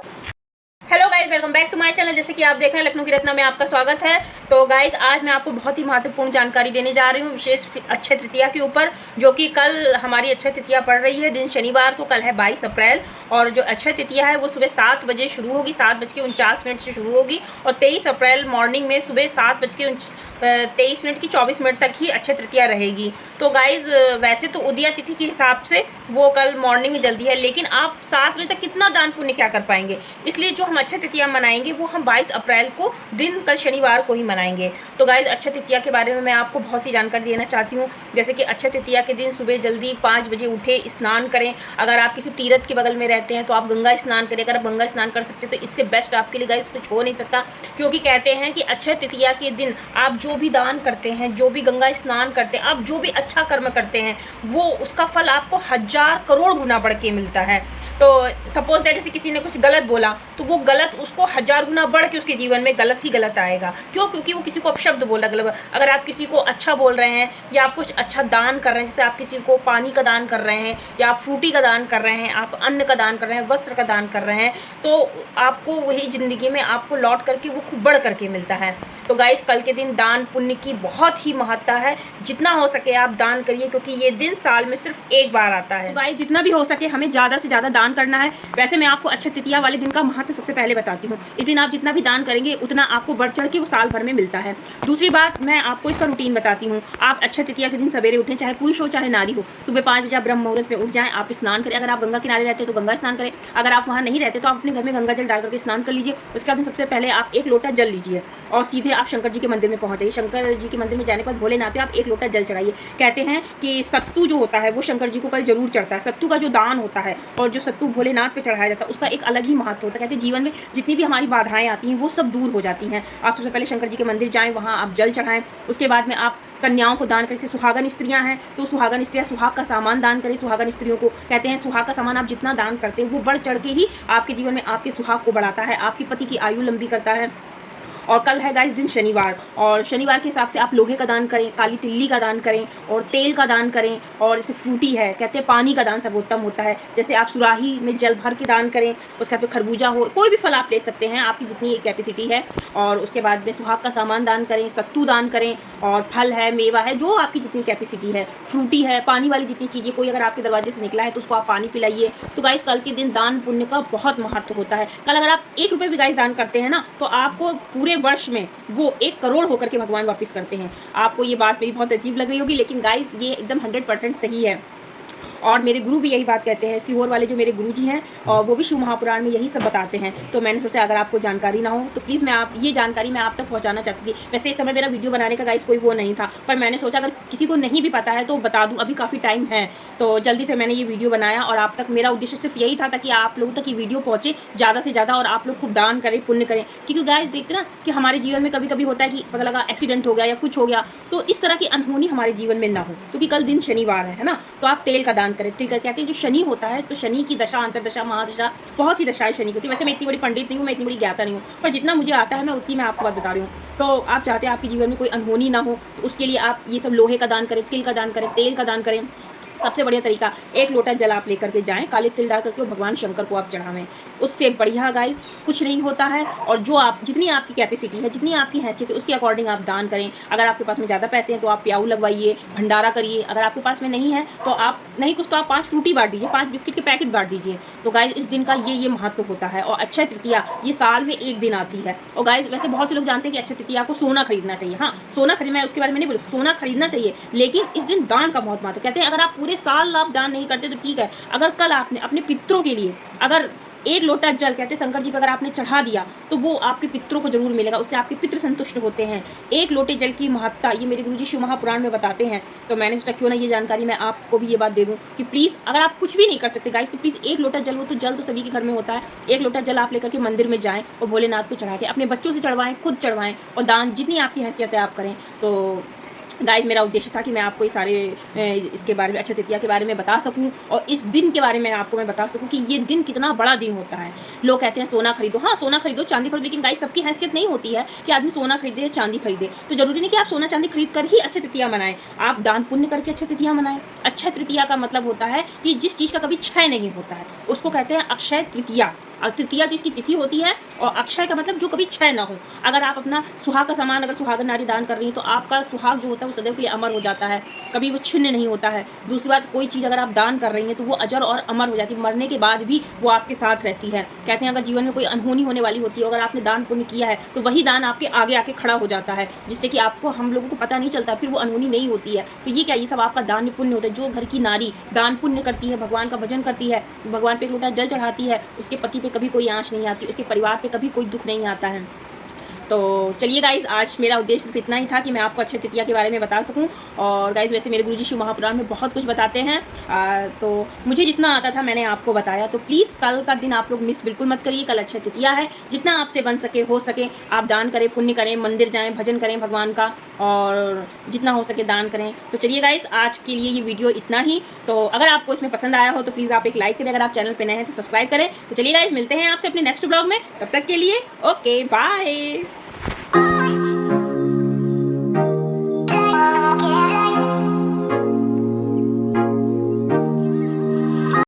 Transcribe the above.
Hello guys, welcome back to my channel. जैसे कि आप देख रहे हैं, लखनऊ की रत्ना में आपका स्वागत है। तो गाइज, आज मैं आपको बहुत ही महत्वपूर्ण जानकारी देने जा रही हूँ, विशेष अक्षय तृतीया के ऊपर, जो कि कल हमारी अक्षय तृतीया पड़ रही है, दिन शनिवार को। कल है 22 अप्रैल और जो अक्षय तृतीया है वो सुबह 7 बजे शुरू होगी, 7:49 से शुरू होगी और 23 अप्रैल मॉर्निंग में सुबह 7:23 की 24 मिनट तक ही अक्षय तृतीया रहेगी। तो गाइज, वैसे तो उदया तिथि के हिसाब से वो कल मॉर्निंग में जल्दी है, लेकिन आप 7 बजे तक कितना दान पुण्य क्या कर पाएंगे। इसलिए जो हम अक्षय तृतीया मनाएंगे वो हम 22 अप्रैल को दिन कल शनिवार को ही मनाएंगे। तो गाइज, अक्षय तृतीया के बारे में मैं आपको बहुत सी जानकारी देना चाहती हूँ। जैसे कि अक्षय तृतीया के दिन सुबह जल्दी 5 बजे उठे, स्नान करें। अगर आप किसी तीर्थ के बगल में रहते हैं तो आप गंगा स्नान करें। अगर आप गंगा स्नान कर सकते हैं तो इससे बेस्ट आपके लिए गाइज कुछ हो नहीं सकता, क्योंकि कहते हैं कि अक्षय तृतीया के दिन आप जो भी दान करते हैं, जो भी गंगा स्नान करते हैं, आप जो भी अच्छा कर्म करते हैं, वो उसका फल आपको 1000 करोड़ गुना बढ़ के मिलता है। तो सपोज दैट जैसे किसी ने कुछ गलत बोला तो वो गलत उसको 1000 गुना बढ़ के उसके जीवन में गलत ही गलत आएगा। क्यों? क्योंकि वो किसी को अपशब्द बोला गलत। अगर आप किसी को अच्छा बोल रहे हैं या आप कुछ अच्छा दान कर रहे हैं, जैसे आप किसी को पानी का दान कर रहे हैं या आप फ्रूटी का दान कर रहे हैं, आप अन्न का दान कर रहे हैं, वस्त्र का दान कर रहे हैं, तो आपको वही ज़िंदगी में आपको लौट करके वो खूब बढ़ करके मिलता है। तो गाइस, कल के दिन दान पुण्य की बहुत ही महत्ता है। जितना हो सके आप दान करिए, क्योंकि ये दिन साल में सिर्फ एक बार आता है। तो गाइस, जितना भी हो सके हमें ज़्यादा से ज़्यादा दान करना है। वैसे मैं आपको अक्षय तृतीया वाले दिन का महत्व सबसे पहले बताती हूँ। इस दिन आप जितना भी दान करेंगे उतना आपको बढ़ चढ़ के वो साल भर में मिलता है। दूसरी बात, मैं आपको इसका रूटीन बताती हूँ। आप अक्षय तृतीया के दिन सवेरे उठें, चाहे पुरुष हो चाहे नारी हो। सुबह 5 बजे आप ब्रह्म मुहूर्त में उठ जाएं, आप स्नान करें। अगर आप गंगा किनारे रहते हैं तो गंगा स्नान करें। अगर आप वहाँ नहीं रहते तो आप अपने घर में गंगा जल डाल करके स्नान कर लीजिए। उसके बाद सबसे पहले आप 1 लोटा जल लीजिए और सीधे आप शंकर जी के मंदिर में पहुँच जाइए। शंकर जी के मंदिर में जाने के बाद भोलेनाथ पे आप 1 लोटा जल चढ़ाइए। कहते हैं कि सत्तू जो होता है वो शंकर जी को कल जरूर चढ़ता है। सत्तू का जो दान होता है और जो सत्तू भोलेनाथ पे चढ़ाया जाता है उसका एक अलग ही महत्व होता है। कहते हैं जीवन में जितनी भी हमारी बाधाएं आती हैं वो सब दूर हो जाती हैं। आप सबसे पहले शंकर जी के मंदिर जाएं, वहाँ आप जल चढ़ाएं। उसके बाद में आप कन्याओं को दान करें। जैसे सुहागन स्त्रियां हैं तो सुहागन स्त्रियां सुहाग का सामान दान करें। सुहागन स्त्रियों को कहते हैं सुहाग का सामान आप जितना दान करते हैं वो बढ़ चढ़ के ही आपके जीवन में आपके सुहाग को बढ़ाता है, आपके पति की आयु लंबी करता है। और कल है गाइस दिन शनिवार, और शनिवार के हिसाब से आप लोहे का दान करें, काली तिल्ली का दान करें और तेल का दान करें। और जैसे फ्रूटी है, कहते हैं पानी का दान सर्वोत्तम होता है। जैसे आप सुराही में जल भर के दान करें। उसके बाद खरबूजा हो, कोई भी फल आप ले सकते हैं, आपकी जितनी कैपेसिटी है। और उसके बाद में सुहाग का सामान दान करें, सत्तू दान करें और फल है, मेवा है, जो आपकी जितनी कैपेसिटी है। फ्रूटी है, पानी वाली जितनी चीज़ें, कोई अगर आपके दरवाजे से निकला है तो उसको आप पानी पिलाइए। तो गाइस, कल के दिन दान पुण्य का बहुत महत्व होता है। कल अगर आप 1 रुपये भी गाइस दान करते हैं ना, तो आपको पूरे वर्ष में वो 1 करोड़ होकर के भगवान वापस करते हैं। आपको ये बात मेरी बहुत अजीब लग रही होगी, लेकिन गाइस ये एकदम 100% सही है। और मेरे गुरु भी यही बात कहते हैं। सीहोर वाले जो मेरे गुरु जी हैं और वो भी शिव महापुराण में यही सब बताते हैं। तो मैंने सोचा अगर आपको जानकारी ना हो तो प्लीज़ ये जानकारी मैं आप तक पहुंचाना चाहती थी। वैसे इस समय मेरा वीडियो बनाने का गाइस कोई वो नहीं था, पर मैंने सोचा अगर किसी को नहीं भी पता है तो बता दूँ, अभी काफ़ी टाइम है। तो जल्दी से मैंने ये वीडियो बनाया और आप तक मेरा उद्देश्य सिर्फ यही था ताकि आप लोगों तक ये वीडियो पहुँचे ज़्यादा से ज़्यादा और आप लोग खूब दान करें, पुण्य करें। क्योंकि गाइस देखते ना कि हमारे जीवन में कभी कभी होता है कि पता लगा एक्सीडेंट हो गया या कुछ हो गया, तो इस तरह की अनहोनी हमारे जीवन में ना हो। क्योंकि कल दिन शनिवार है ना, तो आप तेल का दान करें। तेल का कहते हैं जो शनि होता है, तो शनि की दशा, अंतरदशा, महादशा, बहुत सी दशाएं शनि की होती है। वैसे मैं इतनी बड़ी पंडित नहीं हूँ, मैं इतनी बड़ी ज्ञाता नहीं हूँ, पर जितना मुझे आता है मैं उतनी मैं आपको बात बता रही हूँ। तो आप चाहते हैं आपके जीवन में कोई अनहोनी ना हो, तो उसके लिए आप ये सब लोहे का दान करें, तिल का दान करें, तेल का दान करें। सबसे बढ़िया तरीका, 1 लोटा जल आप लेकर के जाएं, काले तिल डाल करके भगवान शंकर को आप चढ़ावें। उससे बढ़िया गाइस कुछ नहीं होता है। और जो आप जितनी आपकी कैपेसिटी है, जितनी आपकी हैसियत है, उसके अकॉर्डिंग आप दान करें। अगर आपके पास में ज़्यादा पैसे हैं तो आप प्याऊ लगवाइए, भंडारा करिए। अगर आपके पास में नहीं है तो आप नहीं कुछ तो आप 5 फ्रूटी बांट दीजिए, 5 बिस्किट के पैकेट बांट दीजिए। तो गाइस इस दिन का ये महत्व होता है। और अक्षय तृतीया ये साल में 1 दिन आती है। और गाइस वैसे बहुत से लोग जानते हैं कि अक्षय तृतीया को सोना खरीदना चाहिए। हाँ, सोना खरीदना है, उसके बारे में नहीं बोलूँ, सोना खरीदना चाहिए, लेकिन इस दिन दान का बहुत महत्व। कहते हैं अगर आप पूरे साल आप दान नहीं करते तो ठीक है, अगर कल आपने अपने पितरों के लिए अगर 1 लोटा जल, कहते हैं शंकर जी पर अगर आपने चढ़ा दिया तो वो आपके पितरों को जरूर मिलेगा, उससे आपके पितृ संतुष्ट होते हैं। 1 लोटे जल की महत्ता ये मेरे गुरुजी शिव महापुराण में बताते हैं। तो मैंने सोचा क्यों ना ये जानकारी मैं आपको भी ये बात दे दूं कि प्लीज़ अगर आप कुछ भी नहीं कर सकते गाइस तो प्लीज़ 1 लोटा जल, वो तो जल तो सभी के घर में होता है, 1 लोटा जल आप लेकर के मंदिर में जाएँ और भोलेनाथ को चढ़ा के अपने बच्चों से चढ़वाएं, खुद चढ़वाएं और दान जितनी आपकी हैसियत है आप करें। तो गाइस मेरा उद्देश्य था कि मैं आपको ये सारे इसके बारे में, अक्षय तृतीया के बारे में बता सकूं और इस दिन के बारे में आपको मैं बता सकूं कि ये दिन कितना बड़ा दिन होता है। लोग कहते हैं सोना खरीदो, हाँ सोना खरीदो, चांदी खरीदो, लेकिन गाइस सबकी हैसियत नहीं होती है कि आदमी सोना खरीदे या चांदी खरीदे। तो जरूरी नहीं कि आप सोना चांदी खरीद कर ही अक्षय तृतीया मनाएं, आप दान पुण्य करके अक्षय तृतीया मनाएं। अक्षय तृतीया का मतलब होता है कि जिस चीज़ का कभी क्षय नहीं होता है उसको कहते हैं अक्षय तृतीया। तृतीया जिसकी तिथि होती है, और अक्षय का मतलब जो कभी क्षय ना हो। अगर आप अपना सुहाग का सामान, अगर सुहागन नारी दान कर रही है तो आपका सुहाग जो होता है वो सदैव के लिए अमर हो जाता है, कभी वो छिन्न नहीं होता है। दूसरी बात, कोई चीज़ अगर आप दान कर रही हैं तो वो अजर और अमर हो जाती है, मरने के बाद भी वो आपके साथ रहती है। कहते हैं अगर जीवन में कोई अनहोनी होने वाली होती है, अगर आपने दान पुण्य किया है तो वही दान आपके आगे आके खड़ा हो जाता है, जिससे कि आपको, हम लोगों को पता नहीं चलता, फिर वो अनहोनी नहीं होती है। तो ये क्या, ये सब आपका दान पुण्य होता है। जो घर की नारी दान पुण्य करती है, भगवान का भजन करती है, भगवान पे एक लोटा जल चढ़ाती है, उसके पति पे कभी कोई आँच नहीं आती, उसके परिवार पे कभी कोई दुख नहीं आता है। तो चलिए गाइज़, आज मेरा उद्देश्य सिर्फ इतना ही था कि मैं आपको अक्षय तृतीया के बारे में बता सकूं। और गाइज़ वैसे मेरे गुरुजी शिव महापुराण में बहुत कुछ बताते हैं, तो मुझे जितना आता था मैंने आपको बताया। तो प्लीज़ कल का दिन आप लोग मिस बिल्कुल मत करिए। कल अक्षय तृतीया है, जितना आपसे बन सके, हो सके आप दान करें, पुण्य करें, मंदिर जाएँ, भजन करें भगवान का, और जितना हो सके दान करें। तो चलिए गाइज़, आज के लिए ये वीडियो इतना ही। तो अगर आपको इसमें पसंद आया हो तो प्लीज़ आप एक लाइक करें, अगर आप चैनल पर नए हैं तो सब्सक्राइब करें। तो चलिए गाइज़, मिलते हैं आपसे अपने नेक्स्ट ब्लॉग में, तब तक के लिए ओके बाय।